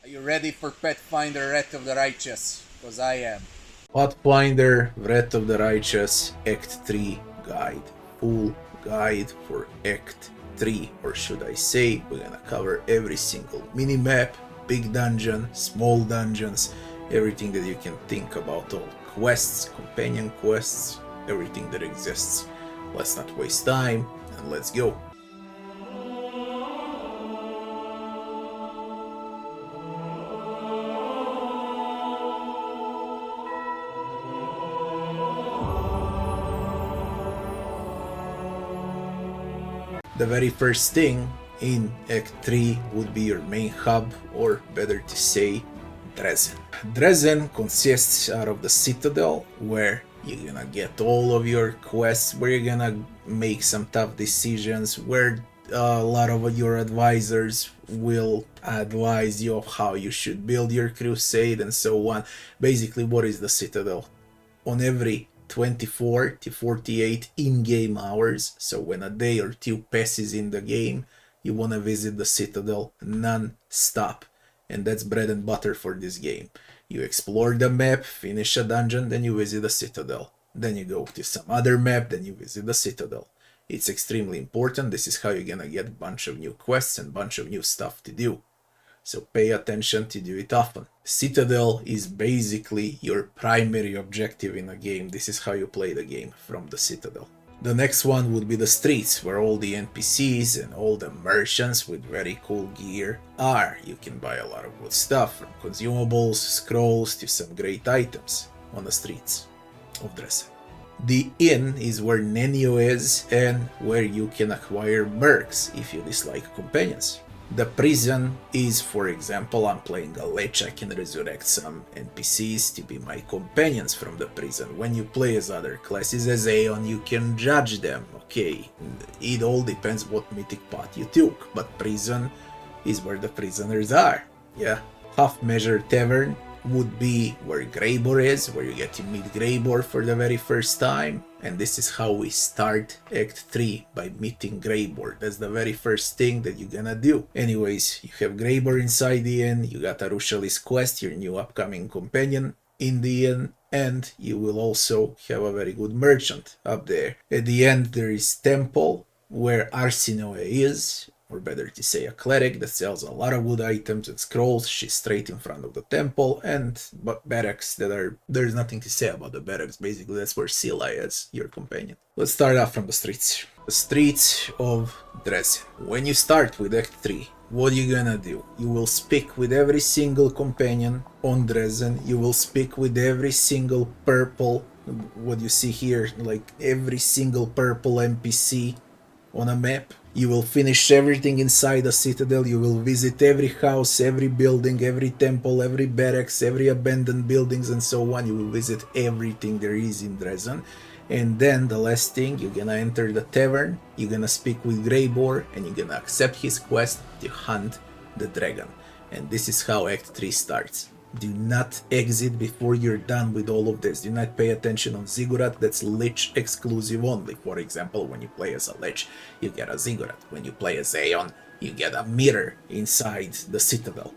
Are you ready for Pathfinder Wrath of the Righteous? Because I am. Pathfinder Wrath of the Righteous Act 3 guide. Full guide for Act 3, or should I say, we're gonna cover every single mini-map, big dungeon, small dungeons, everything that you can think about, all quests, companion quests, everything that exists. Let's not waste time, and let's go. The very first thing in Act 3 would be your main hub, or better to say, Drezen. Drezen consists out of the Citadel, where you're gonna get all of your quests, where you're gonna make some tough decisions, where a lot of your advisors will advise you of how you should build your crusade and so on. Basically, what is the Citadel? On every 24 to 48 in-game hours, so when a day or two passes in the game, you want to visit the Citadel non-stop, and that's bread and butter for this game. You explore the map, finish a dungeon, then you visit the Citadel, then you go to some other map, then you visit the Citadel. It's extremely important. This is how you're gonna get a bunch of new quests and bunch of new stuff to do. So pay attention to do it often. Citadel is basically your primary objective in a game. This is how you play the game, from the Citadel. The next one would be the streets, where all the NPCs and all the merchants with very cool gear are. You can buy a lot of good stuff, from consumables, scrolls, to some great items on the streets of Drezen. The inn is where Nenio is, and where you can acquire mercs if you dislike companions. The prison is, for example, I'm playing a Lich, I can resurrect some NPCs to be my companions from the prison. When you play as other classes, as Aeon, you can judge them, okay? It all depends what mythic path you took, but prison is where the prisoners are, yeah? Half Measure Tavern would be where Greybor is, where you get to meet Greybor for the very first time. And this is how we start Act 3, by meeting Greybor. That's the very first thing that you're gonna do. Anyways, you have Greybor inside the inn, you got Arushalis quest, your new upcoming companion in the inn, and you will also have a very good merchant up there. At the end there is Temple, where Arsinoe is, or better to say a cleric that sells a lot of good items and scrolls. She's straight in front of the temple, and barracks that are, there's nothing to say about the barracks. Basically that's where Sila is, your companion. Let's start off from the streets. The streets of Drezen. When you start with Act 3, what are you gonna do? You will speak with every single companion on Drezen. You will speak with every single purple, what you see here, like every single purple NPC on a map. You will finish everything inside the Citadel. You will visit every house, every building, every temple, every barracks, every abandoned buildings, and so on. You will visit everything there is in Drezen. And then the last thing, you're gonna enter the tavern, you're gonna speak with Greybor, and you're gonna accept his quest to hunt the dragon. And this is how Act 3 starts. Do not exit before you're done with all of this. Do not pay attention on Ziggurat. That's Lich exclusive only. For example, when you play as a Lich, you get a Ziggurat. When you play as Aeon, you get a mirror inside the Citadel,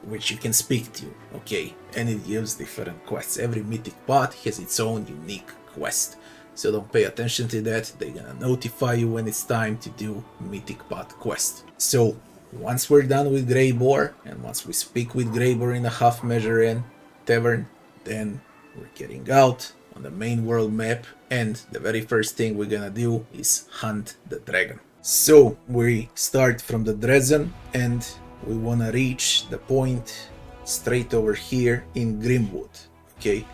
which you can speak to, okay? And it gives different quests. Every mythic path has its own unique quest. So don't pay attention to that. They're gonna notify you when it's time to do mythic path quest. So once we're done with Greybor, and once we speak with Greybor in the Half Measure Inn tavern, then we're getting out on the main world map, and the very first thing we're gonna do is hunt the dragon. So we start from the Drezen, and we wanna reach the point straight over here in Grimwood, okay?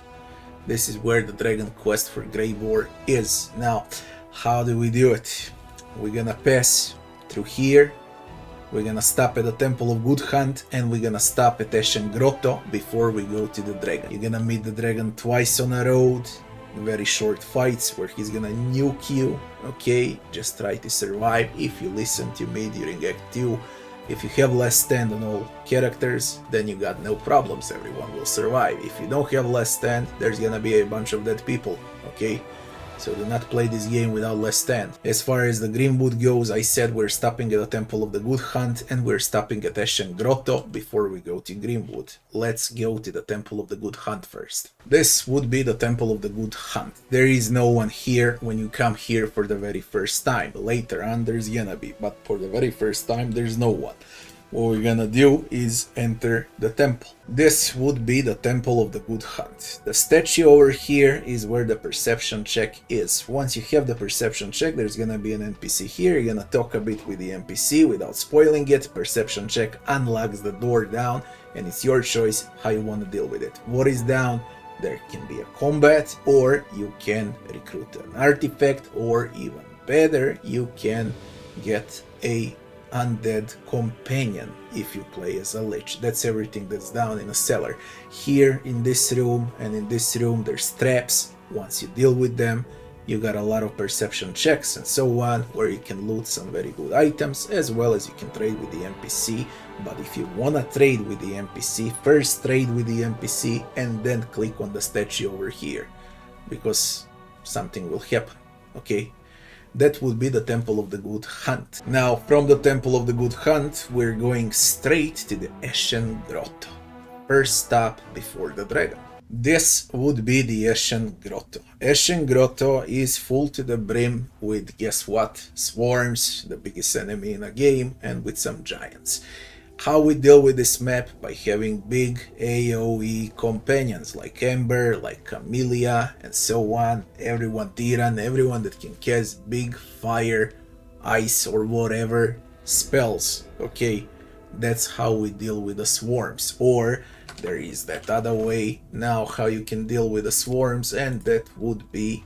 This is where the dragon quest for Greybor is. Now, how do we do it? We're gonna pass through here. We're gonna stop at the Temple of Good Hunt, and we're gonna stop at Ashen Grotto before we go to the dragon. You're gonna meet the dragon twice on a road, very short fights where he's gonna nuke you, okay? Just try to survive if you listen to me during Act 2. If you have last stand on all characters, then you got no problems, everyone will survive. If you don't have last stand, there's gonna be a bunch of dead people, okay? so do not play this game without less than. As far as the Greenwood goes, I said we're stopping at the Temple of the Good Hunt and we're stopping at Ashen Grotto before we go to Greenwood. Let's go to the Temple of the Good Hunt first. This would be the Temple of the Good Hunt. There is no one here when you come here for the very first time. Later on there's gonna be, but for the very first time there's no one. What we're gonna do is enter the temple. This would be the Temple of the Good Hunt. The statue over here is where the perception check is. Once you have the perception check, there's gonna be an NPC here. You're gonna talk a bit with the NPC without spoiling it. Perception check unlocks the door down, and it's your choice how you want to deal with it. What is down? There can be a combat, or you can recruit an artifact, or even better, you can get a undead companion if you play as a lich. That's everything that's down in a cellar. Here in this room and in this room there's traps. Once you deal with them, you got a lot of perception checks and so on, where you can loot some very good items, as well as you can trade with the NPC. But if you wanna trade with the NPC, first trade with the NPC and then click on the statue over here, because something will happen, okay? That would be the Temple of the Good Hunt. Now, from the Temple of the Good Hunt, we're going straight to the Ashen Grotto. First stop before the dragon. This would be the Ashen Grotto. Ashen Grotto is full to the brim with, guess what? Swarms, the biggest enemy in a game, and with some giants. How we deal with this map? By having big AoE companions like Ember, like Camellia, and so on. Everyone Tiran, everyone that can cast big fire, ice, or whatever spells. Okay, that's how we deal with the swarms. Or there is that other way now how you can deal with the swarms, and that would be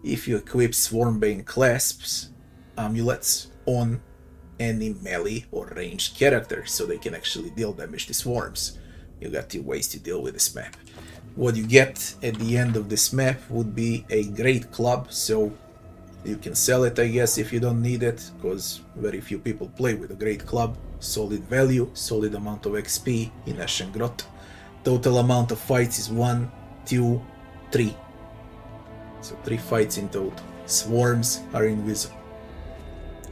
if you equip Swarmbane clasps, amulets, on any melee or ranged character, so they can actually deal damage to swarms. You got two ways to deal with this map. What you get at the end of this map would be a great club, so you can sell it, I guess, if you don't need it, because very few people play with a great club. Solid value, solid amount of XP in Ashen Grotto. Total amount of fights is 1, 2, 3. So 3 fights in total. Swarms are invisible.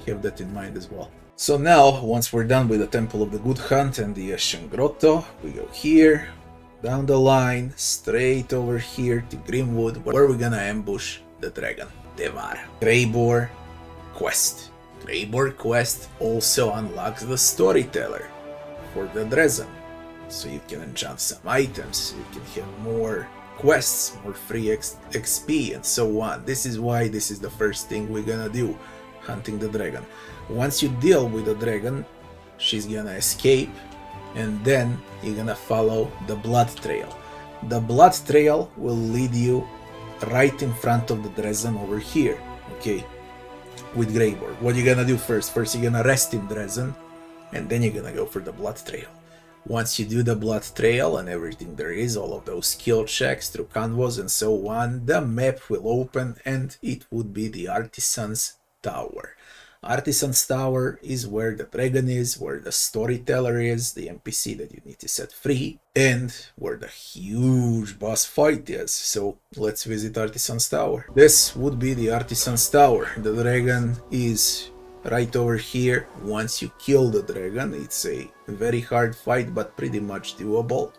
Have that in mind as well. So now, once we're done with the Temple of the Good Hunt and the Ashen Grotto, we go here, down the line, straight over here to Greenwood, where we're gonna ambush the dragon, Devar. Greyboar quest. Greyboar quest also unlocks the Storyteller for the Drezen. So you can enchant some items, you can have more quests, more free XP, and so on. This is why this is the first thing we're gonna do. Hunting the dragon. Once you deal with the dragon, she's gonna escape, and then you're gonna follow the blood trail. The blood trail will lead you right in front of the Drezen over here, okay, with Greyboar. What you're gonna do first? First you're gonna rest in Drezen, and then you're gonna go for the blood trail. Once you do the blood trail and everything there is, all of those skill checks through convos and so on, the map will open and it would be the Artisan's Tower. Artisan's Tower is where the dragon is, where the Storyteller is, the NPC that you need to set free, and where the huge boss fight is. So let's visit Artisan's Tower. This would be the Artisan's Tower. The dragon is right over here. Once you kill the dragon, it's a very hard fight, but pretty much doable.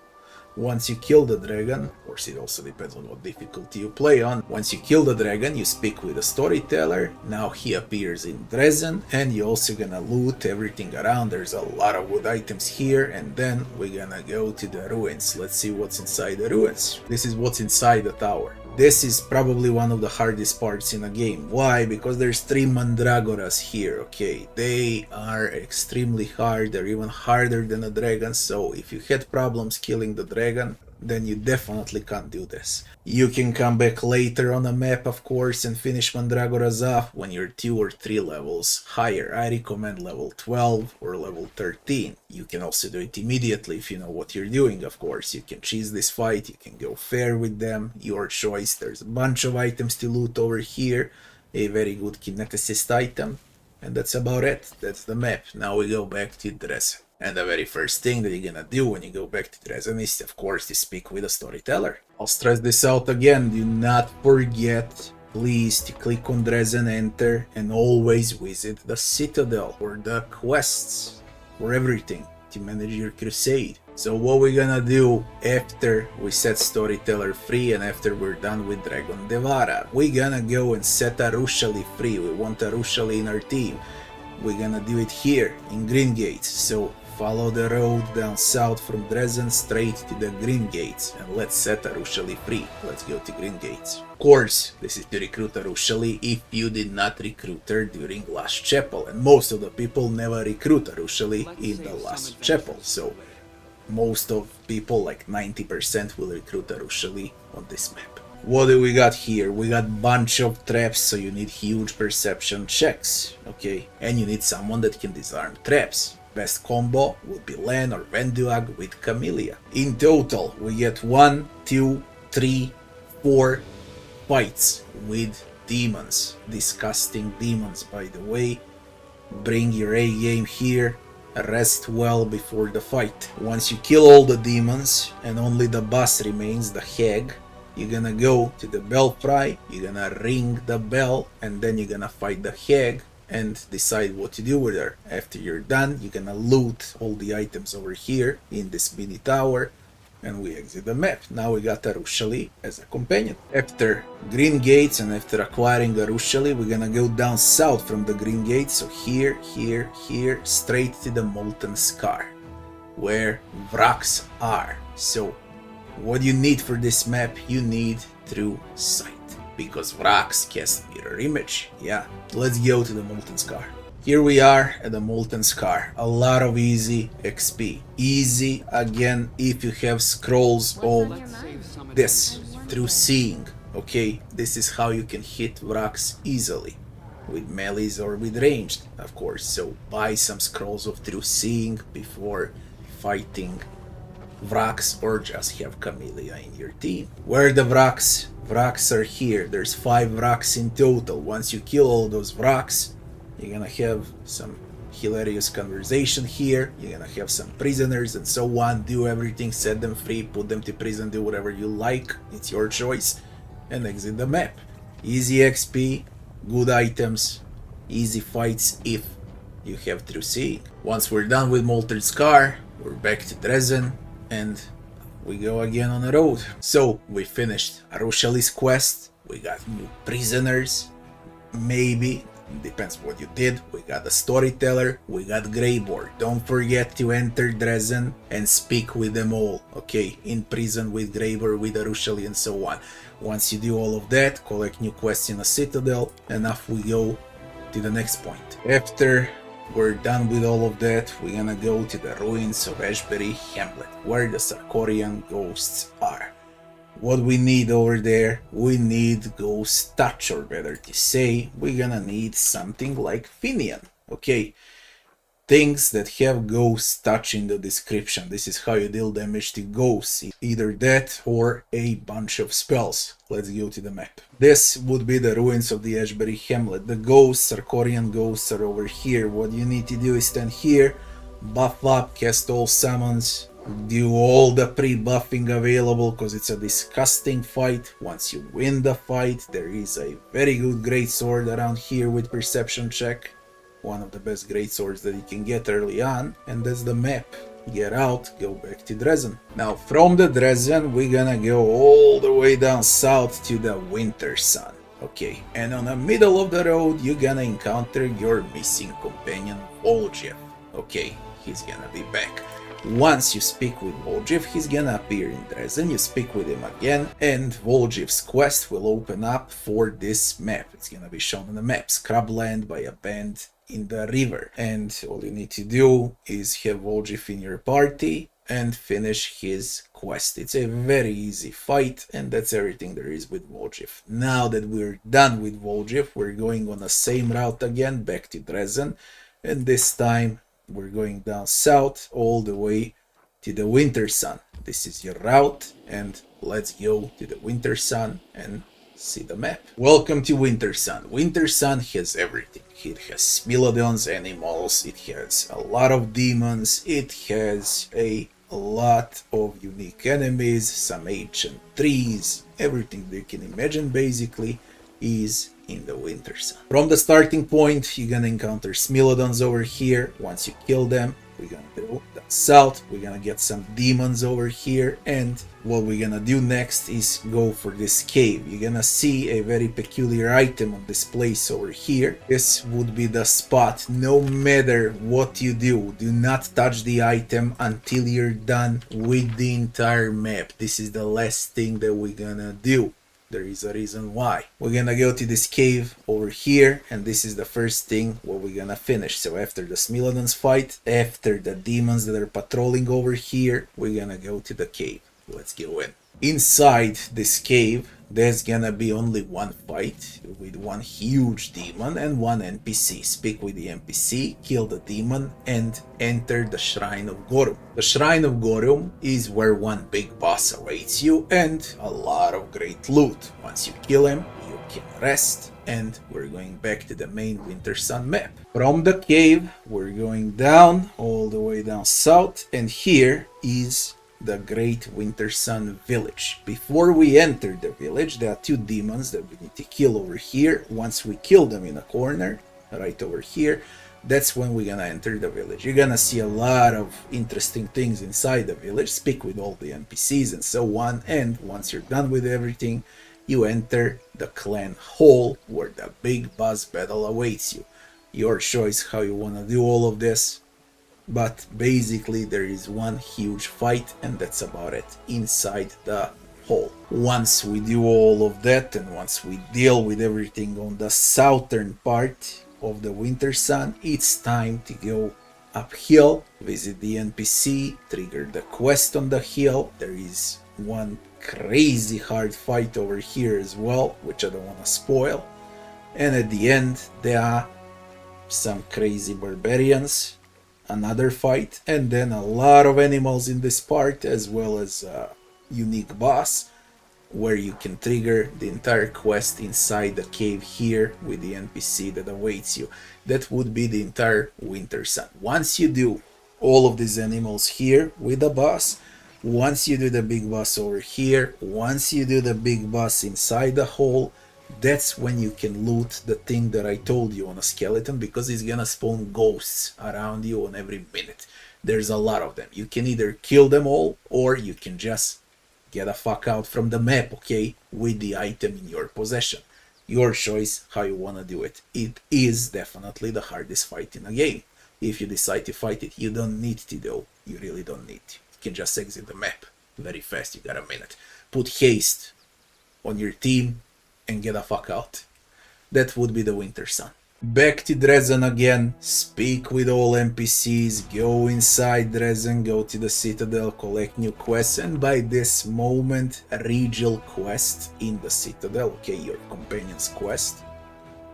Once you kill the dragon, of course it also depends on what difficulty you play on. Once you kill the dragon, you speak with the Storyteller. Now he appears in Drezen, and you're also gonna loot everything around. There's a lot of wood items here, and then we're gonna go to the ruins. Let's see what's inside the ruins. This is what's inside the tower. This is probably one of the hardest parts in a game. Why? Because there's 3 Mandragoras here, okay? They are extremely hard, they're even harder than a dragon, so if you had problems killing the dragon, then you definitely can't do this. You can come back later on a map, of course, and finish Mandragoras off when you're 2 or 3 levels higher. I recommend level 12 or level 13. You can also do it immediately if you know what you're doing, of course. You can cheese this fight, you can go fair with them, your choice. There's a bunch of items to loot over here, a very good kineticist item, and that's about it. That's the map. Now we go back to Drezen. And the very first thing that you're gonna do when you go back to Drezen is, of course, to speak with a Storyteller. I'll stress this out again, do not forget please to click on Drezen, enter, and always visit the Citadel for the quests, for everything, to manage your crusade. So what we're gonna do after we set Storyteller free and after we're done with Dragon Devara, we're gonna go and set Arushali free. We want Arushali in our team. We're gonna do it here in Greengates. So follow the road down south from Drezen straight to the Greengates and let's set Arushali free. Let's go to Greengates. Of course, this is to recruit Arushali if you did not recruit her during Last Chapel, and most of the people never recruit Arushali in the Last Chapel. So most of people, like 90%, will recruit Arushali on this map. What do we got here? We got bunch of traps, so you need huge perception checks, okay? And you need someone that can disarm traps. Best combo would be Len or Venduag with Camellia. In total, we get 1, 2, 3, 4 fights with demons. Disgusting demons, by the way. Bring your A game here. Rest well before the fight. Once you kill all the demons and only the boss remains, the hag, you're gonna go to the belfry, you're gonna ring the bell, and then you're gonna fight the hag and decide what to do with her. After you're done, you're gonna loot all the items over here in this mini tower, and we exit the map. Now we got Arushali as a companion. After Greengates and after acquiring Arushali, we're gonna go down south from the Greengates, so here, straight to the Molten Scar, where Vraks are. So what you need for this map, you need True Sight, because Vraks cast Mirror Image. Yeah, let's go to the Molten Scar. Here we are at the Molten Scar. A lot of easy XP. Easy again if you have scrolls of this, through seeing. Okay, this is how you can hit Vraks easily. With melees or with ranged, of course. So buy some scrolls of through seeing before fighting Vraks, or just have Camellia in your team. Where are the Vraks? Vraks are here. There's 5 Vraks in total. Once you kill all those Vraks, you're gonna have some hilarious conversation here, you're gonna have some prisoners and so on, do everything, set them free, put them to prison, do whatever you like, it's your choice, and exit the map. Easy XP, good items, easy fights if you have True Seeing. Once we're done with Molten Scar, we're back to Drezen, and we go again on the road. So, we finished Arushali's quest, we got new prisoners, maybe, depends what you did. We got the Storyteller, we got Greyboard. Don't forget to enter Drezen and speak with them all, okay? In prison with Greyboard, with Arushali and so on. Once you do all of that, collect new quests in a Citadel, and off we go to the next point. After we're done with all of that, we're gonna go to the ruins of Ashberry Hamlet, where the Sarkorian ghosts are. What we need over there, we need Ghost Touch, or better to say, we're gonna need something like Finian, okay? Things that have Ghost Touch in the description. This is how you deal damage to ghosts, either that or a bunch of spells. Let's go to the map. This would be the ruins of the Ashberry Hamlet. The ghosts, Sarkorian ghosts, are over here. What you need to do is stand here, buff up, cast all summons, do all the pre-buffing available, because it's a disgusting fight. Once you win the fight, there is a very good greatsword around here with perception check. One of the best greatswords that you can get early on, and that's the map. Get out, go back to Drezen. Now from the Drezen, we're gonna go all the way down south to the Wintersun. Okay, and on the middle of the road, you're gonna encounter your missing companion, Woljif. Okay, he's gonna be back. Once you speak with Woljif, he's gonna appear in Drezen, you speak with him again, and Woljif's quest will open up for this map. It's gonna be shown on the map, Scrubland by a band in the river. And all you need to do is have Woljif in your party and finish his quest. It's a very easy fight, and that's everything there is with Woljif. Now that we're done with Woljif, we're going on the same route again, back to Drezen, and this time we're going down south all the way to the Wintersun. This is your route, and let's go to the Wintersun and see the map. Welcome to Wintersun. Wintersun has everything. It has Smilodon's animals, it has a lot of demons, it has a lot of unique enemies, some ancient trees, everything they can imagine basically. is in the Wintersun. From the starting point, you're gonna encounter Smilodons over here. Once you kill them, we're gonna go down south, we're gonna get some demons over here, and what we're gonna do next is go for this cave. You're gonna see a very peculiar item on this place over here. This would be the spot. No matter what you do, do not touch the item until you're done with the entire map. This is the last thing that we're gonna do. There is a reason why. We're gonna go to this cave over here, and this is the first thing what we're gonna finish. So after the Smilodons fight, after the demons that are patrolling over here, we're gonna go to the cave. Let's go in. Inside this cave, there's gonna be only one fight with one huge demon and one NPC. Speak with the NPC, kill the demon, and enter the Shrine of Gorum. The Shrine of Gorum is where one big boss awaits you and a lot of great loot. Once you kill him, you can rest, and we're going back to the main Wintersun map. From the cave, we're going down, all the way down south, and here is the Great Wintersun village. Before we enter the village, there are two demons that we need to kill over here. Once we kill them in a corner, right over here, that's when we're gonna enter the village. You're gonna see a lot of interesting things inside the village, speak with all the NPCs and so on, and once you're done with everything, you enter the clan hall where the big boss battle awaits you. Your choice how you wanna do all of this. But basically there is one huge fight, and that's about it inside the hall. Once we do all of that, and once we deal with everything on the southern part of the Wintersun, it's time to go uphill, visit the NPC, trigger the quest on the hill. There is one crazy hard fight over here as well, which I don't want to spoil. And at the end there are some crazy barbarians, another fight, and then a lot of animals in this part, as well as a unique boss where you can trigger the entire quest inside the cave here with the NPC that awaits you. That would be the entire Wintersun. Once you do all of these animals here with the boss, once you do the big boss over here, once you do the big boss inside the hole, that's when you can loot the thing that I told you on a skeleton, because it's gonna spawn ghosts around you on every minute. There's a lot of them. You can either kill them all, or you can just get the fuck out from the map, okay, with the item in your possession. Your choice how you wanna do it. It is definitely the hardest fight in a game. If you decide to fight it, you don't need to though. You really don't need to. You can just exit the map very fast. You got a minute. Put haste on your team and get the fuck out. That would be the Wintersun. Back to Drezen again, speak with all NPCs, go inside Drezen, go to the Citadel, collect new quests, and by this moment, a Regal quest in the Citadel, okay, your companion's quest.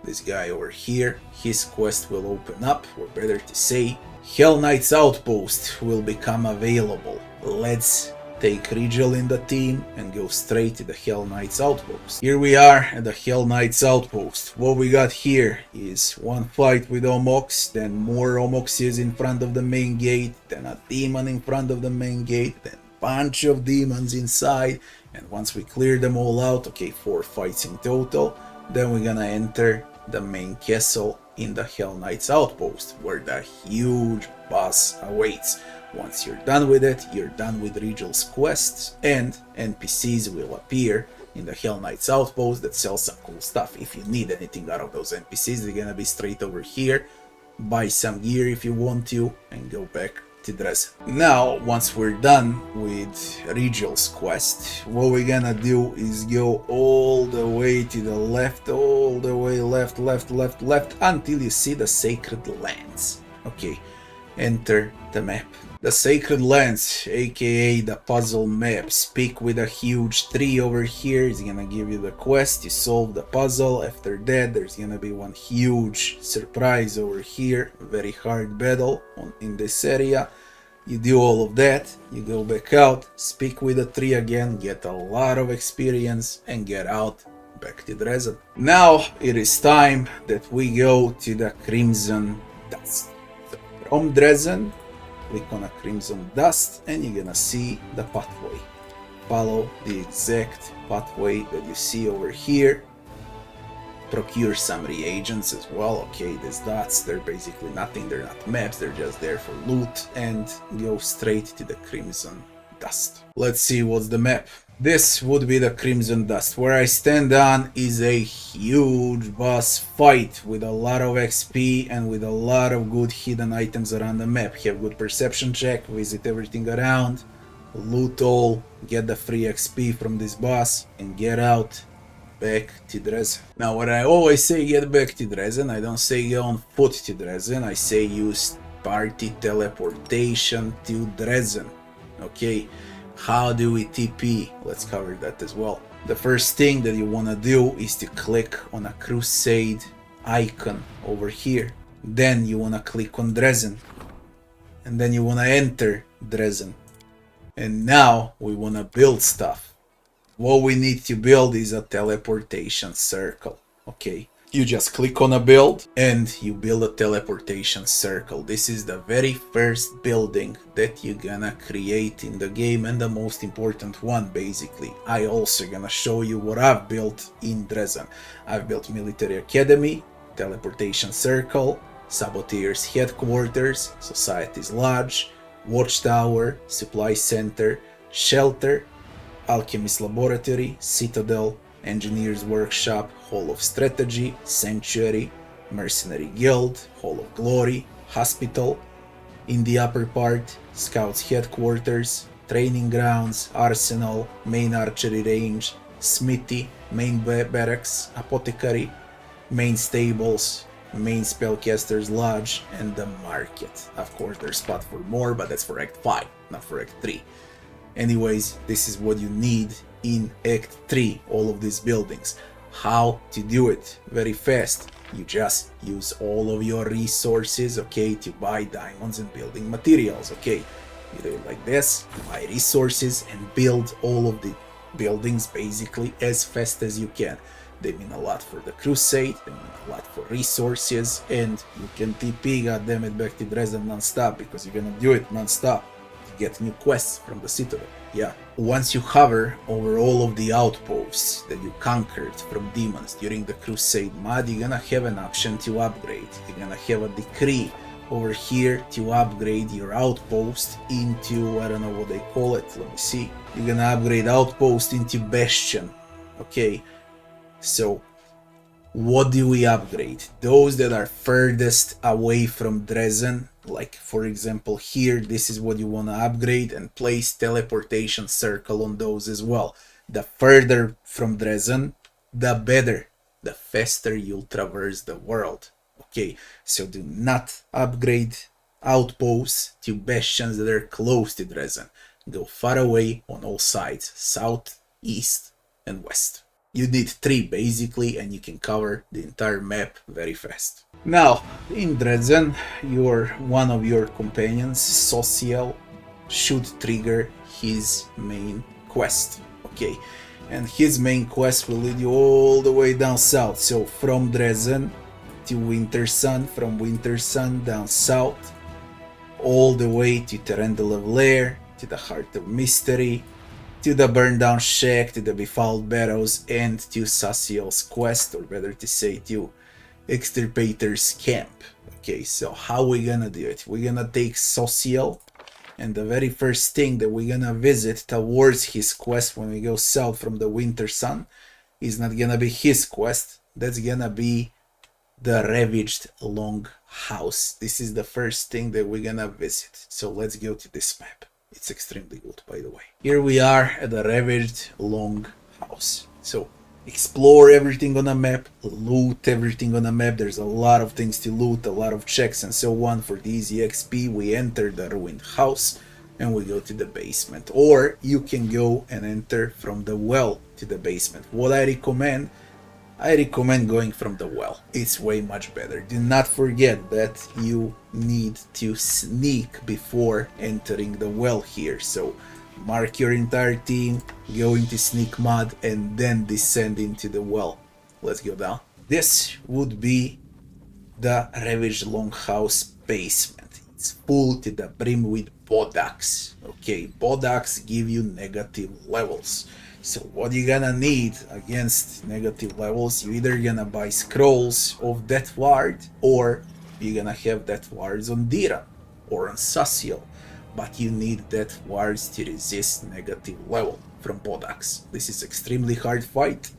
This guy over here, his quest will open up, or better to say, Hellknights outpost will become available. Let's take Regal in the team and go straight to the Hellknights outpost. Here we are at the Hellknights outpost. What we got here is one fight with Omox, then more Omoxes in front of the main gate, then a demon in front of the main gate, then bunch of demons inside, and once we clear them all out, okay, 4 fights in total, then we're gonna enter the main castle in the Hellknights outpost, where the huge boss awaits. Once you're done with it, you're done with Regal's quests, and NPCs will appear in the Hellknights outpost that sell some cool stuff. If you need anything out of those NPCs, they're gonna be straight over here. Buy some gear if you want to, and go back to Drezen. Now, once we're done with Regal's quest, what we're gonna do is go all the way to the left, all the way left, until you see the Sacred Lands. Okay, enter the map. The Sacred Lands, aka the puzzle map. Speak with a huge tree over here, it's gonna give you the quest, you solve the puzzle. After that, there's gonna be one huge surprise over here, very hard battle in this area. You do all of that, you go back out, speak with the tree again, get a lot of experience, and get out back to Drezen. Now it is time that we go to the Crimson Dust. So from Drezen, click on a Crimson Dust and you're gonna see the pathway. Follow the exact pathway that you see over here procure some reagents as well. Okay, these dots, they're basically nothing, they're not maps, they're just there for loot, and go straight to the Crimson Dust. Let's see what's the map. This would be the Crimson Dust. Where I stand on is a huge boss fight with a lot of XP and with a lot of good hidden items around the map. Have good perception check, visit everything around, loot all, get the free XP from this boss, and get out back to Drezen. Now, when I always say get back to Drezen, I don't say go on foot to Drezen, I say use party teleportation to Drezen. Okay, how do we TP? Let's cover that as well. The first thing that you want to do is to click on a CRUSADE icon over here. Then you want to click on Drezen, and then you want to enter Drezen. And now we want to build stuff. What we need to build is a teleportation circle. Okay, you just click on a build and you build a teleportation circle. This is the very first building that you're gonna create in the game, and the most important one basically. I also gonna show you what I've built in Drezen. I've built military academy, teleportation circle, saboteurs headquarters, society's lodge, watchtower, supply center, shelter, alchemist laboratory, citadel, engineer's workshop, hall of strategy, sanctuary, mercenary guild, hall of glory, hospital. In the upper part, scouts headquarters, training grounds, arsenal, main archery range, smithy, main barracks, apothecary, main stables, main spellcaster's lodge, and the market. Of course, there's spot for more, but that's for Act 5, not for Act 3. Anyways, this is what you need in Act 3, all of these buildings. How to do it? Very fast. You just use all of your resources, okay, to buy diamonds and building materials, okay. You do it like this, buy resources and build all of the buildings basically as fast as you can. They mean a lot for the Crusade, they mean a lot for resources, and you can TP, goddammit, back to Drezen non-stop, because you're gonna do it non-stop. Get new quests from the Citadel. Yeah. Once you hover over all of the outposts that you conquered from demons during the Crusade mod, you're gonna have an option to upgrade. You're gonna have a decree over here to upgrade your outpost into, I don't know what they call it, let me see. You're gonna upgrade outpost into Bastion. Okay, so what do we upgrade? Those that are furthest away from Drezen, like for example here, this is what you want to upgrade, and place teleportation circle on those as well. The further from Drezen, the better, the faster you'll traverse the world. Okay, so do not upgrade outposts to bastions that are close to Drezen. Go far away on all sides, south, east, and west. You need 3 basically, and you can cover the entire map very fast. Now, in Drezen, one of your companions, Sosiel, should trigger his main quest. Okay, and his main quest will lead you all the way down south. So from Drezen to Wintersun, from Wintersun down south, all the way to Terendelevs Lair, to the Heart of Mystery, to the Burn Down Shack, to the Befouled Barrows, and to Sosiel's quest, or better to say to Extirpator's camp. Okay, so how we gonna do it? We're gonna take Sosiel, and the very first thing that we're gonna visit towards his quest when we go south from the Wintersun is not gonna be his quest, that's gonna be the Ravaged Longhouse. This is the first thing that we're gonna visit. So let's go to this map. It's extremely good, by the way. Here we are at the Ravaged Longhouse. So explore everything on the map, loot everything on the map. There's a lot of things to loot, a lot of checks and so on. For the easy XP, we enter the ruined house and we go to the basement. Or you can go and enter from the well to the basement. What I recommend going from the well. It's way much better. Do not forget that you need to sneak before entering the well here. So mark your entire team, go into sneak mod, and then descend into the well. Let's go down. This would be the Ravaged Longhouse basement. It's full to the brim with Bodaks. Okay, Bodaks give you negative levels. So what you gonna need against negative levels, you either gonna buy scrolls of Death Ward, or you're gonna have Death Wards on Dira or on Sosiel. But you need Death Wards to resist negative level from Bodaks. This is extremely hard fight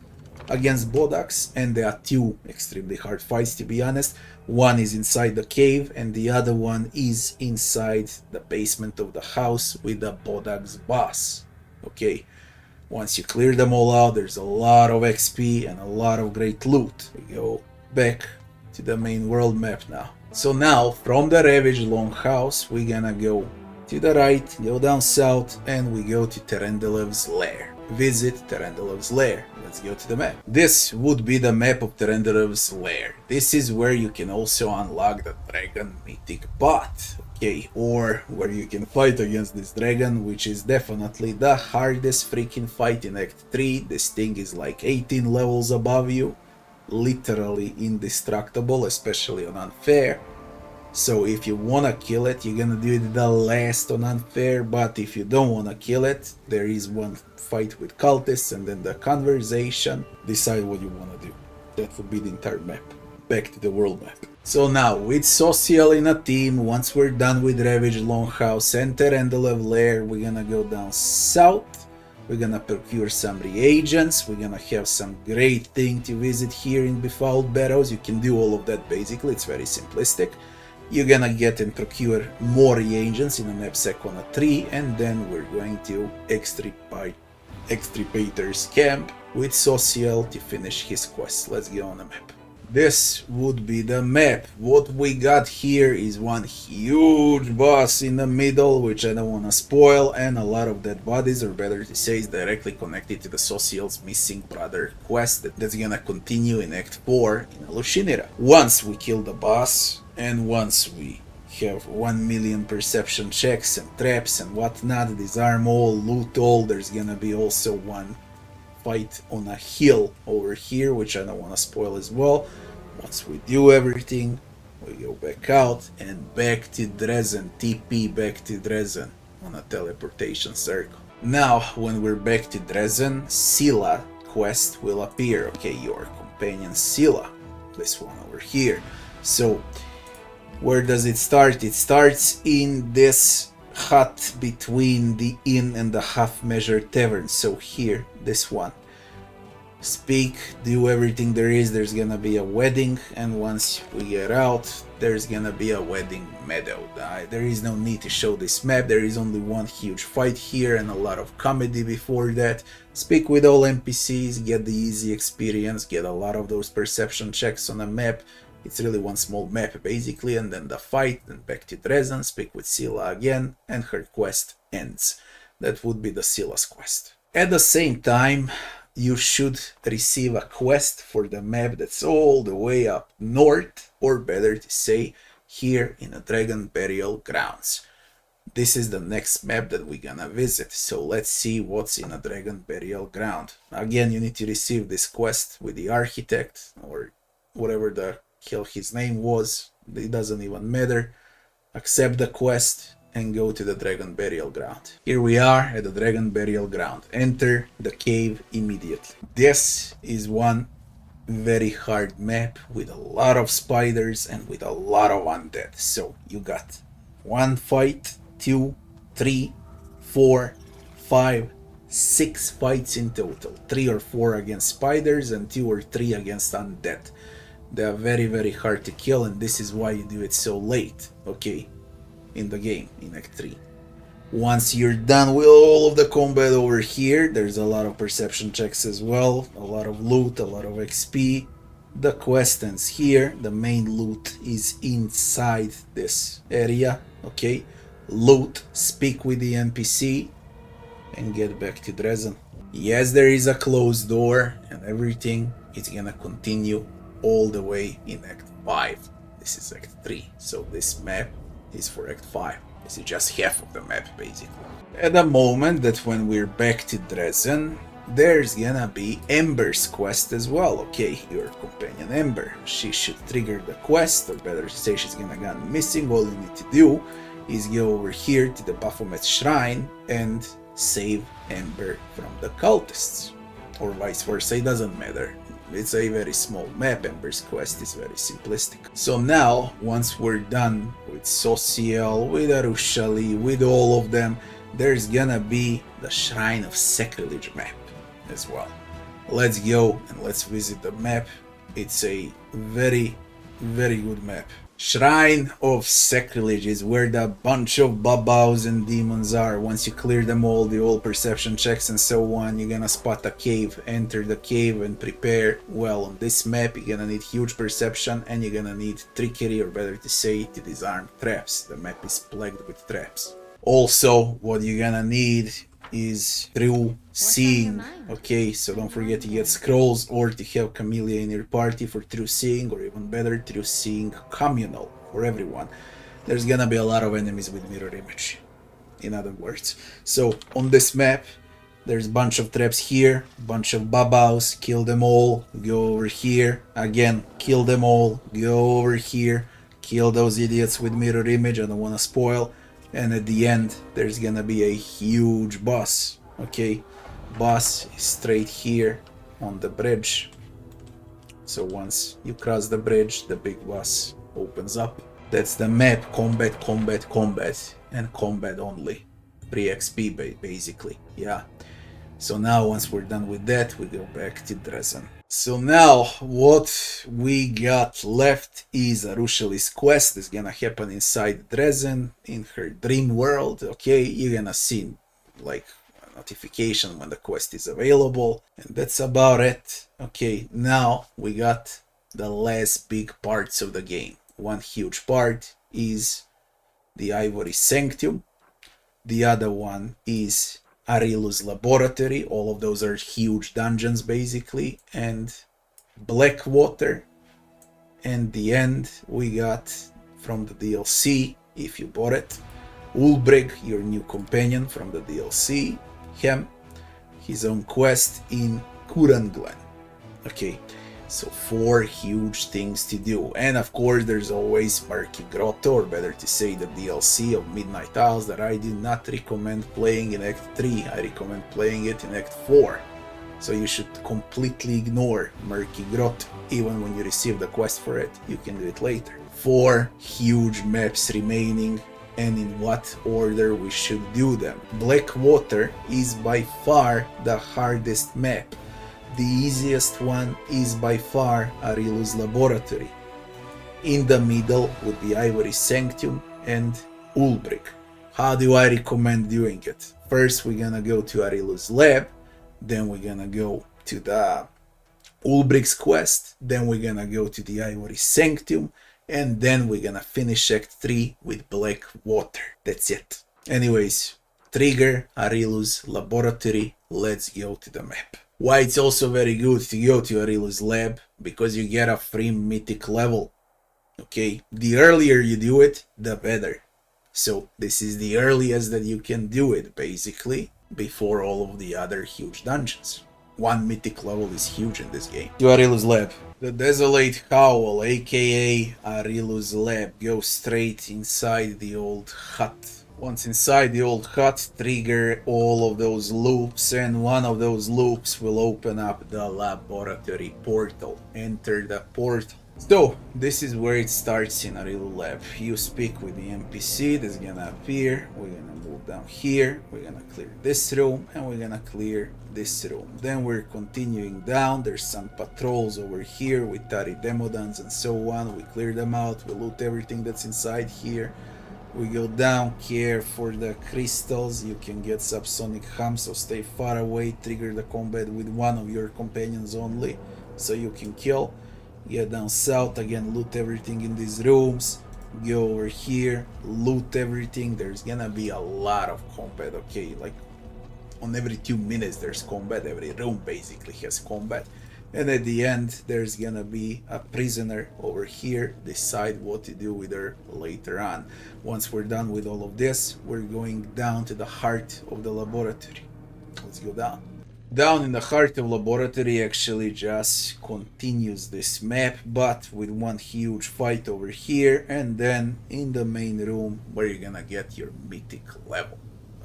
against Bodaks, and there are two extremely hard fights, to be honest. One is inside the cave and the other one is inside the basement of the house with the Bodaks boss. Okay, once you clear them all out, there's a lot of XP and a lot of great loot. We go back to the main world map now. So now from the Ravaged Longhouse we're gonna go to the right, go down south, and we go to Terendelevs Lair. Visit Terendelevs Lair. Let's go to the map. This would be the map of Terendelevs Lair. This is where you can also unlock the dragon mythic bot, okay, or where you can fight against this dragon, which is definitely the hardest freaking fight in Act 3. This thing is like 18 levels above you, literally indestructible, especially on unfair. So if you wanna kill it, you're gonna do it the last on unfair, but if you don't wanna kill it, there is one fight with cultists and then the conversation. Decide what you wanna do. That would be the entire map. Back to the world map. So now, with Sosiel in a team, once we're done with Ravaged Longhouse and Terendelevs Lair, we're gonna go down south. We're gonna procure some reagents. We're gonna have some great thing to visit here in Befouled Barrows. You can do all of that basically, it's very simplistic. You're gonna get and procure more reagents in a knapsack on a tree, and then we're going to Extirpator's camp with Sosiel to finish his quest. Let's get on the map. This would be the map. What we got here is one huge boss in the middle, which I don't want to spoil, and a lot of dead bodies, or better to say, is directly connected to the Sosiel's missing brother quest that's gonna continue in Act 4 in Alushinira. Once we kill the boss, and once we have 1 million perception checks and traps and whatnot, disarm all, loot all, there's gonna be also one fight on a hill over here, which I don't want to spoil as well. Once we do everything, we go back out and back to Drezen, TP back to Drezen on a teleportation circle. Now, when we're back to Drezen, Scylla quest will appear. Okay, your companion Scylla, this one over here. So, where does it start? It starts in this hut between the inn and the half-measure tavern. So here, this one. Speak, do everything there is. There's gonna be a wedding, and once we get out, there's gonna be a wedding meadow. There is no need to show this map. There is only one huge fight here and a lot of comedy before that. Speak with all NPCs, get the easy experience, get a lot of those perception checks on a map. It's really one small map basically, and then the fight, and back to Drezen, speak with Scylla again, and her quest ends. That would be the Scylla's quest. At the same time, you should receive a quest for the map that's all the way up north, or better to say, here in the Dragon Burial Grounds. This is the next map that we're gonna visit, so let's see what's in a Dragon Burial Ground. Again, you need to receive this quest with the Architect, or whatever the hell his name was, it doesn't even matter. Accept the quest and go to the Dragon Burial Ground. Here we are at the Dragon Burial Ground. Enter the cave immediately. This is one very hard map with a lot of spiders and with a lot of undead. So you got 1 fight, 2, 3, 4, 5, 6 fights in total. 3 or 4 against spiders and 2 or 3 against undead. They are very, very hard to kill, and this is why you do it so late, okay, in the game, in Act 3. Once you're done with all of the combat over here, there's a lot of perception checks as well, a lot of loot, a lot of XP. The quest ends here. The main loot is inside this area, okay. Loot, speak with the NPC, and get back to Drezen. Yes, there is a closed door and everything. It's gonna continue all the way in Act 5. This is Act 3, so this map is for Act 5. This is just half of the map, basically. At the moment that when we're back to Drezen, there's gonna be Ember's quest as well, okay? Your companion Ember. She should trigger the quest, or better to say she's gonna go missing. All you need to do is go over here to the Baphomet Shrine and save Ember from the cultists. Or vice versa, it doesn't matter. It's a very small map, Ember's quest is very simplistic. So now, once we're done with Sosiel, with Areelu, with all of them, there's gonna be the Shrine of Sacrilege map as well. Let's go and let's visit the map. It's a very good map. Shrine of Sacrilege is where the bunch of babas and demons are. Once you clear them all, the all perception checks and so on, you're gonna spot a cave, enter the cave and prepare. Well, on this map you're gonna need huge perception and you're gonna need trickery, or better to say, to disarm traps. The map is plagued with traps. Also, what you're gonna need is through seeing. Okay, so don't forget to get scrolls or to have Camellia in your party for true seeing, or even better, true seeing communal for everyone. There's gonna be a lot of enemies with mirror image, in other words. So on this map there's a bunch of traps here, bunch of babas, kill them all, go over here, again kill them all, go over here, kill those idiots with mirror image, I don't wanna spoil. And at the end there's gonna be a huge boss. Okay, boss is straight here on the bridge. So once you cross the bridge, the big boss opens up. That's the map. Combat, combat, combat, and combat only. Free XP basically, yeah. So now once we're done with that, we go back to Drezen. So now what we got left is Areelu's quest. Is gonna happen inside Drezen in her dream world. Okay, you're gonna see like a notification when the quest is available, and that's about it. Okay, now we got the last big parts of the game. One huge part is the Ivory Sanctum. The other one is Areelu's laboratory. All of those are huge dungeons basically, and Blackwater. And the end we got from the DLC, if you bought it, Ulbrig, your new companion from the DLC, his own quest in Currantglen. Okay, so 4 huge things to do, and of course there's always Murky Grotto, or better to say the DLC of Midnight Isles, that I do not recommend playing in Act 3, I recommend playing it in Act 4. So you should completely ignore Murky Grotto, even when you receive the quest for it, you can do it later. 4 huge maps remaining, and in what order we should do them. Blackwater is by far the hardest map. The easiest one is by far Areelu's laboratory. In the middle would be Ivory Sanctum and Ulbrig. How do I recommend doing it? First we're gonna go to Areelu's lab, then we're gonna go to the Ulbrig's quest, then we're gonna go to the Ivory Sanctum, and then we're gonna finish Act 3 with Blackwater. That's it. Anyways, trigger Areelu's laboratory, let's go to the map. Why it's also very good to go to Areelu's lab? Because you get a free mythic level. Okay, the earlier you do it, the better. So this is the earliest that you can do it, basically, before all of the other huge dungeons. 1 mythic level is huge in this game. To Areelu's lab. The Desolate Howl, aka Areelu's lab, goes straight inside the old hut. Once inside the old hut, trigger all of those loops, and one of those loops will open up the laboratory portal. Enter the portal. So, this is where it starts in Areelu Lab. You speak with the NPC that's gonna appear. We're gonna move down here, we're gonna clear this room, and we're gonna clear this room. Then we're continuing down. There's some patrols over here with Tari Demodans and so on. We clear them out, we loot everything that's inside here. We go down, care for the crystals. You can get subsonic hum, so stay far away. Trigger the combat with one of your companions only, so you can kill. Get down south, again loot everything in these rooms. Go over here, loot everything. There's gonna be a lot of combat, okay? Like on every 2 minutes there's combat, every room basically has combat. And at the end there's gonna be a prisoner over here. Decide what to do with her later on. Once we're done with all of this, we're going down to the heart of the laboratory. Let's go down. Down in the heart of laboratory actually just continues this map, but with one huge fight over here, and then in the main room where you're gonna get your mythic level.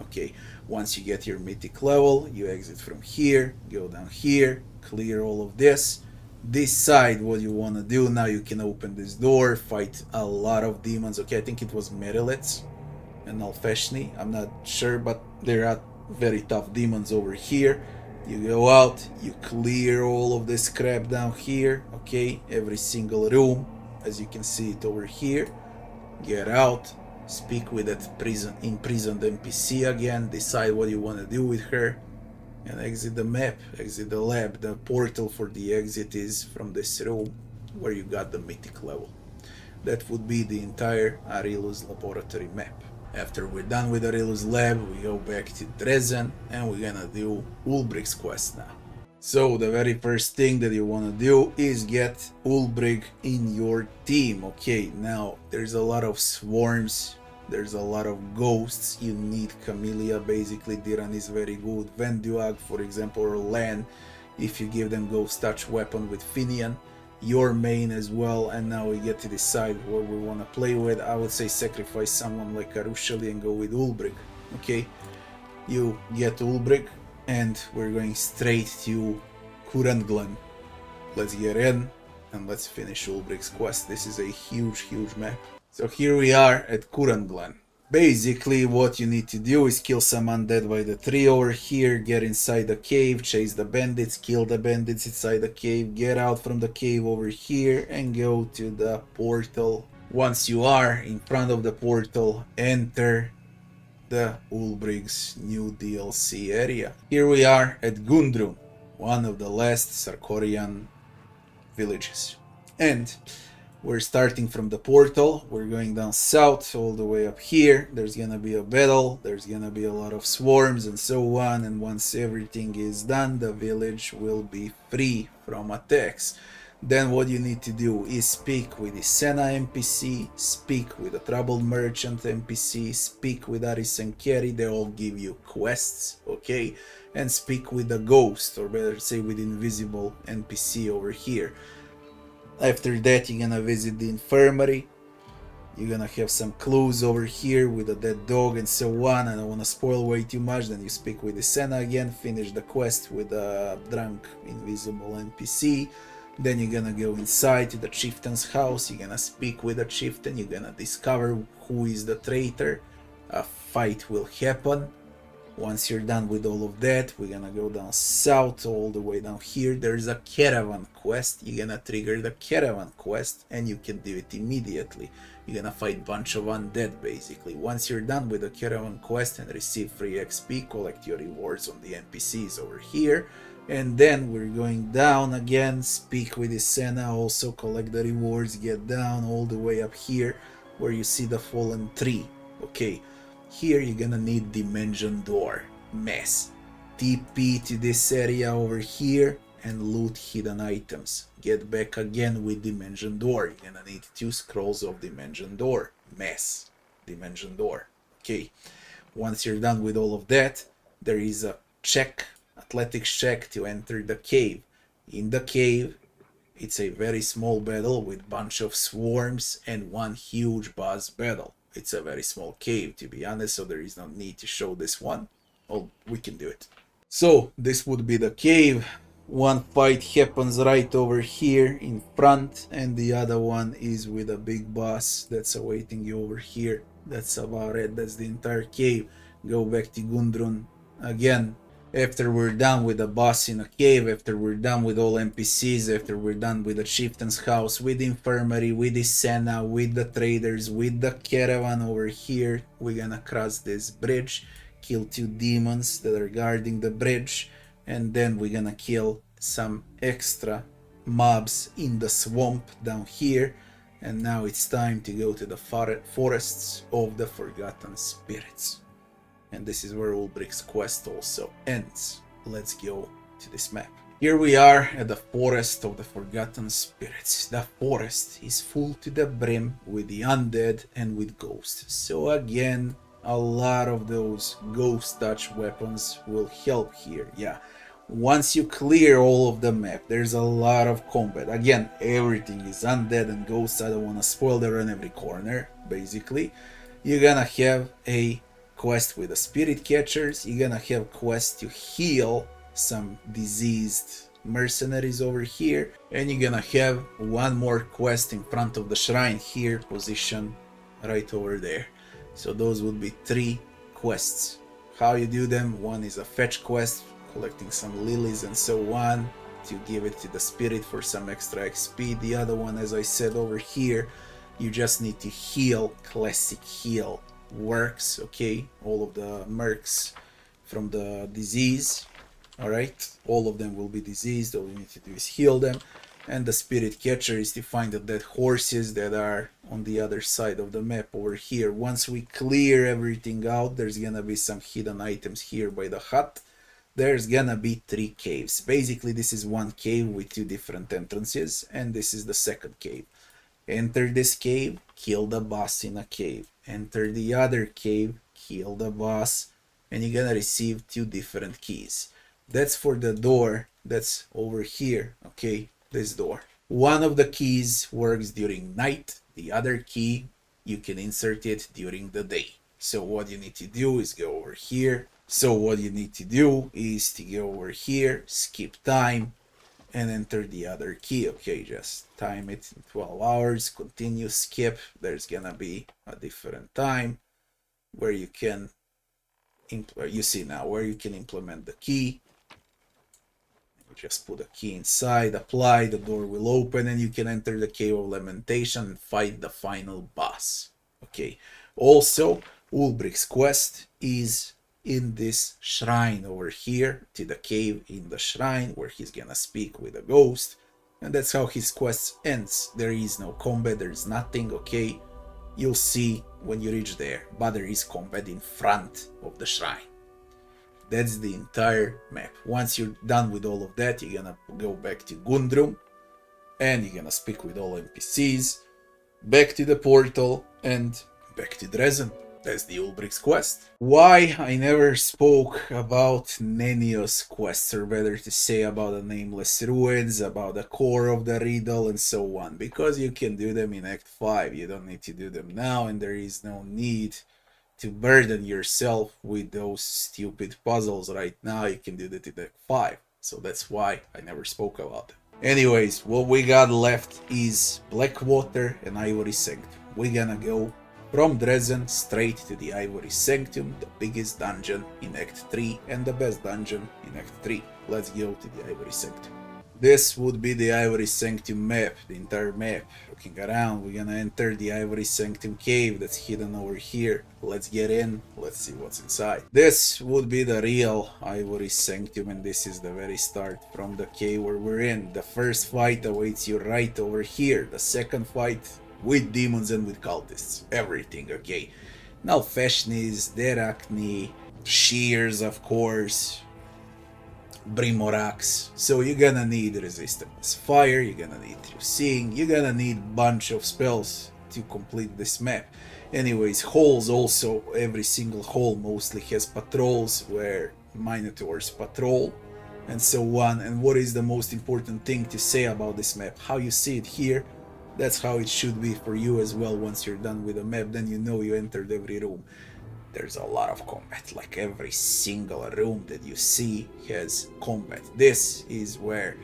Okay, once you get your mythic level, you exit from here, go down here, clear all of this, decide what you want to do. Now you can open this door, fight a lot of demons. Okay, I think it was Merilets and Alfeshni, I'm not sure, but there are very tough demons over here. You go out, you clear all of this crap down here, okay, every single room, as you can see it over here. Get out, speak with that imprisoned NPC again, decide what you want to do with her, and exit the map, exit the lab. The portal for the exit is from this room where you got the mythic level. That would be the entire Areelu's laboratory map. After we're done with Areelu's lab, we go back to Drezen and we're gonna do Ulbrig's quest now. So the very first thing that you wanna do is get Ulbrig in your team. Okay, now there's a lot of swarms, there's a lot of ghosts, you need Camellia, basically Diran is very good, Venduag for example, or Lan, if you give them ghost touch weapon with Finian, your main as well. And now we get to decide what we want to play with. I would say sacrifice someone like Arushali and go with Ulbrig. Okay, you get Ulbrig and we're going straight to Currantglen. Let's get in and let's finish Ulbrig's quest. This is a huge map. So here we are at Currantglen. Basically what you need to do is kill some undead by the tree over here, get inside the cave, chase the bandits, kill the bandits inside the cave, get out from the cave over here and go to the portal. Once you are in front of the portal, enter the Ulbrig's new DLC area. Here we are at Gundrun, one of the last Sarkorian villages. And we're starting from the portal, we're going down south all the way up here. There's gonna be a battle, there's gonna be a lot of swarms and so on, and once everything is done, the village will be free from attacks. Then what you need to do is speak with the Senna NPC, speak with the Troubled Merchant NPC, speak with Aris and Kerry, they all give you quests, okay? And speak with the Ghost, or better say with Invisible NPC over here. After that you're gonna visit the infirmary, you're gonna have some clues over here with a dead dog and so on. I don't wanna spoil way too much. Then you speak with the Senna again, finish the quest with a drunk invisible NPC. Then you're gonna go inside to the chieftain's house, you're gonna speak with the chieftain, you're gonna discover who is the traitor. A fight will happen. Once you're done with all of that, we're gonna go down south all the way down here. There's a caravan quest. You're gonna trigger the caravan quest and you can do it immediately. You're gonna fight a bunch of undead basically. Once you're done with the caravan quest and receive free XP, collect your rewards on the NPCs over here. And then we're going down again, speak with the Senna, also collect the rewards, get down all the way up here where you see the fallen tree. Okay. Here you're gonna need Dimension Door. Mess. TP to this area over here and loot hidden items. Get back again with Dimension Door. You're gonna need 2 scrolls of Dimension Door. Mess. Dimension Door. Okay. Once you're done with all of that, there is a check, athletics check to enter the cave. In the cave, it's a very small battle with bunch of swarms and one huge boss battle. It's a very small cave, to be honest, so there is no need to show this one. Oh, we can do it. So this would be the cave. One fight happens right over here in front, and the other one is with a big boss that's awaiting you over here. That's about it. That's the entire cave. Go back to Gundrun again. After we're done with the boss in a cave, after we're done with all NPCs, after we're done with the chieftain's house, with the infirmary, with the Senna, with the traders, with the caravan over here, we're gonna cross this bridge, kill 2 demons that are guarding the bridge, and then we're gonna kill some extra mobs in the swamp down here. And now it's time to go to the forests of the Forgotten Spirits. And this is where Ulbrig's quest also ends. Let's go to this map. Here we are at the Forest of the Forgotten Spirits. The forest is full to the brim with the undead and with ghosts. So again, a lot of those ghost touch weapons will help here. Yeah, Once you clear all of the map, there's a lot of combat. Again, everything is undead and ghosts. I don't want to spoil the run every corner, basically. You're gonna have a quest with the spirit catchers. You're gonna have quests to heal some diseased mercenaries over here, and you're gonna have one more quest in front of the shrine here, position right over there. So those would be 3 quests. How you do them: one is a fetch quest, collecting some lilies and so on to give it to the spirit for some extra XP. The other one, as I said over here, you just need to heal. Classic heal works, okay? All of the mercs from the disease, alright? All of them will be diseased. All you need to do is heal them. And the spirit catcher is to find the dead horses that are on the other side of the map over here. Once we clear everything out, there's gonna be some hidden items here by the hut. There's gonna be 3 caves. Basically, this is one cave with 2 different entrances, and this is the second cave. Enter this cave, kill the boss in a cave. Enter the other cave, kill the boss, and you're gonna receive 2 different keys. That's for the door that's over here, okay? This door. One of the keys works during night. The other key, you can insert it during the day. So what you need to do is go over here. Skip time, and enter the other key. Okay, just time it in 12 hours, continue, skip. There's gonna be a different time where you can, you see now where you can implement the key. Just put a key inside, apply, the door will open, and you can enter the Cave of Lamentation and fight the final boss. Okay, also Ulbrig's quest is in this shrine over here, to the cave in the shrine where he's gonna speak with a ghost, and that's how his quest ends. There is no combat, there is nothing, okay? You'll see when you reach there, but there is combat in front of the shrine. That's the entire map. Once you're done with all of that, you're gonna go back to Gundrun, and you're gonna speak with all NPCs, back to the portal, and back to Drezen. That's the Ulbrig's quest. Why I never spoke about Nenio's quests, or better to say about the Nameless Ruins, about the core of the riddle, and so on. Because you can do them in Act 5, you don't need to do them now, and there is no need to burden yourself with those stupid puzzles right now. You can do that in Act 5. So that's why I never spoke about them. Anyways, what we got left is Blackwater and Ivory Sanctum. We're gonna go from Drezen straight to the Ivory Sanctum, the biggest dungeon in Act 3 and the best dungeon in Act 3. Let's go to the Ivory Sanctum. This would be the Ivory Sanctum map, the entire map. Looking around, we're gonna enter the Ivory Sanctum cave that's hidden over here. Let's get in, let's see what's inside. This would be the real Ivory Sanctum, and this is the very start from the cave where we're in. The first fight awaits you right over here. The second fight with demons and with cultists. Everything, okay? Now Fashnis, Derakni, Shears, of course, Brimorax. So you're gonna need resistance fire, you're gonna need through seeing, you're gonna need bunch of spells to complete this map. Anyways, holes also, every single hole mostly has patrols where Minotaurs patrol and so on. And what is the most important thing to say about this map? How you see it here, that's how it should be for you as well. Once you're done with the map, then you know you entered every room. There's a lot of combat, like every single room that you see has combat. This is where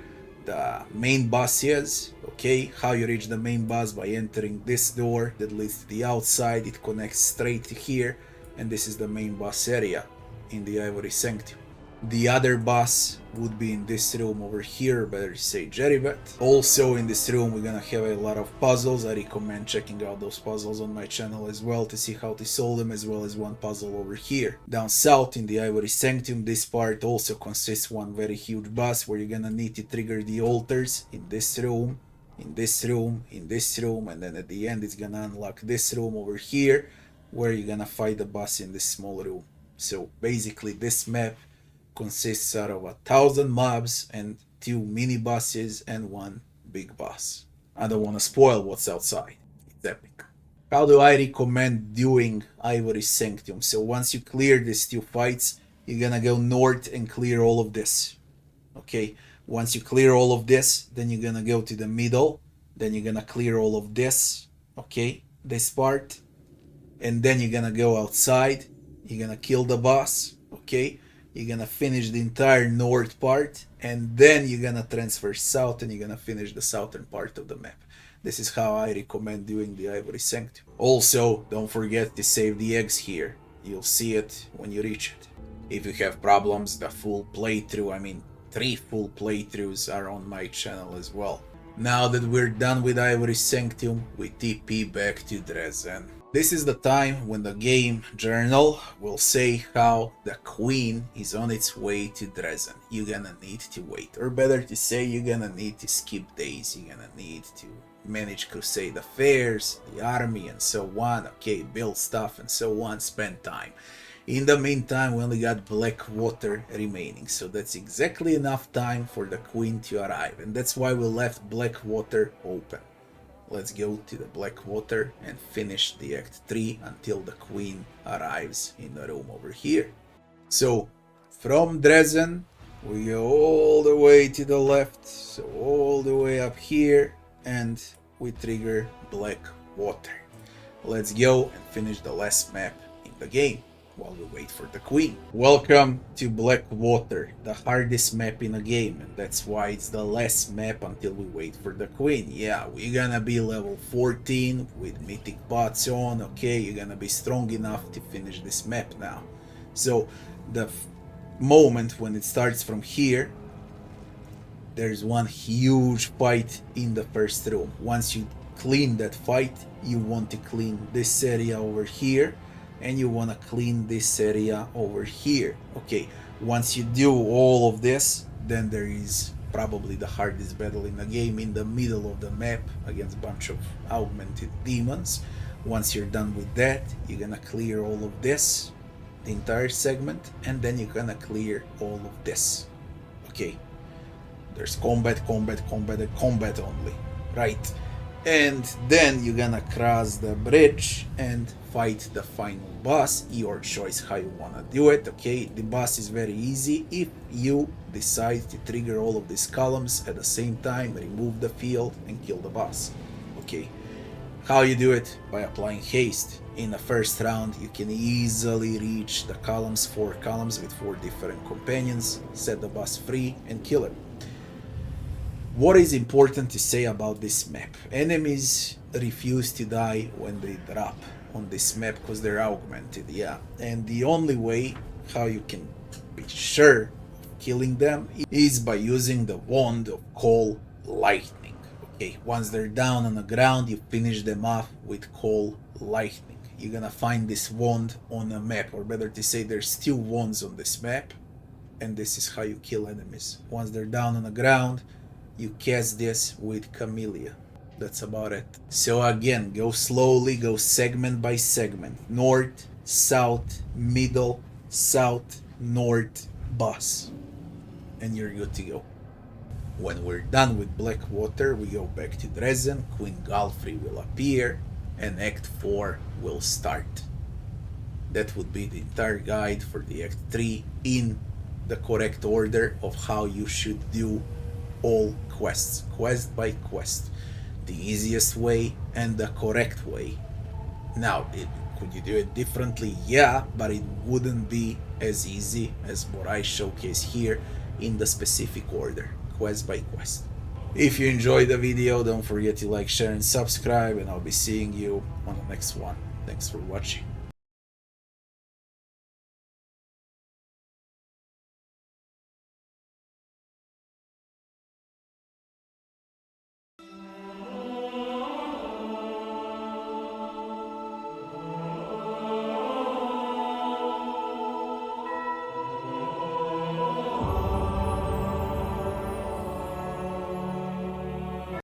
the main boss is, okay? How you reach the main boss: by entering this door that leads to the outside. It connects straight to here, and this is the main boss area in the Ivory Sanctum. The other boss would be in this room over here, better say Jeribet. Also in this room we're gonna have a lot of puzzles. I recommend checking out those puzzles on my channel as well to see how to solve them, as well as one puzzle over here. Down south in the Ivory Sanctum, this part also consists one very huge boss where you're gonna need to trigger the altars in this room, in this room, in this room, and then at the end it's gonna unlock this room over here where you're gonna fight the boss in this small room. So basically this map consists out of 1,000 mobs and 2 mini bosses and 1 big boss. I don't want to spoil what's outside. It's epic. How do I recommend doing Ivory Sanctum? So once you clear these 2 fights, you're gonna go north and clear all of this. Okay, once you clear all of this, then you're gonna go to the middle, then you're gonna clear all of this, okay, this part, and then you're gonna go outside, you're gonna kill the boss, okay, you're gonna finish the entire north part, and then you're gonna transfer south and you're gonna finish the southern part of the map. This is how I recommend doing the Ivory Sanctum. Also, don't forget to save the eggs here. You'll see it when you reach it. If you have problems, the full playthrough, I mean 3 full playthroughs are on my channel as well. Now that we're done with Ivory Sanctum, we TP back to Drezen. This is the time when the game journal will say how the queen is on its way to Drezen. You're gonna need to wait, or better to say, you're gonna need to skip days. You're gonna need to manage crusade affairs, the army, and so on. Okay, build stuff and so on, spend time. In the meantime, we only got Blackwater remaining, so that's exactly enough time for the queen to arrive, and that's why we left Blackwater open. Let's go to the Blackwater and finish the Act 3 until the queen arrives in the room over here. So, from Drezen, we go all the way to the left, so all the way up here, and we trigger Blackwater. Let's go and finish the last map in the game while we wait for the queen. Welcome to Blackwater, the hardest map in the game, and that's why it's the last map until we wait for the queen. Yeah, we're gonna be level 14 with mythic pots on, okay, you're gonna be strong enough to finish this map now. So the moment when it starts from here, there's one huge fight in the first room. Once you clean that fight, you want to clean this area over here, and you want to clean this area over here. Okay, once you do all of this, then there is probably the hardest battle in the game in the middle of the map against a bunch of augmented demons. Once you're done with that, you're gonna clear all of this, the entire segment, and then you're gonna clear all of this. Okay, there's combat, combat, combat, and combat only, right? And then you're gonna cross the bridge and fight the final boss. Your choice how you wanna do it. Okay, the boss is very easy if you decide to trigger all of these columns at the same time, remove the field and kill the boss. Okay, how you do it? By applying haste. In the first round you can easily reach the columns, 4 columns with 4 different companions, set the boss free and kill him. What is important to say about this map? Enemies refuse to die when they drop on this map because they're augmented, yeah. And the only way how you can be sure of killing them is by using the wand of Coal Lightning. Okay, once they're down on the ground, you finish them off with Coal Lightning. You're gonna find this wand on the map, or better to say, there's 2 wands on this map, and this is how you kill enemies. Once they're down on the ground, you cast this with Camellia. That's about it. So again, go slowly, go segment by segment. North, south, middle, south, north, boss. And you're good to go. When we're done with Blackwater, we go back to Drezen, Queen Galfrey will appear, and Act 4 will start. That would be the entire guide for the Act 3 in the correct order of how you should do all quests, quest by quest, the easiest way and the correct way. Now, could you do it differently? Yeah, but it wouldn't be as easy as what I showcase here in the specific order, quest by quest. If you enjoyed the video, don't forget to like, share and subscribe, and I'll be seeing you on the next one. Thanks for watching.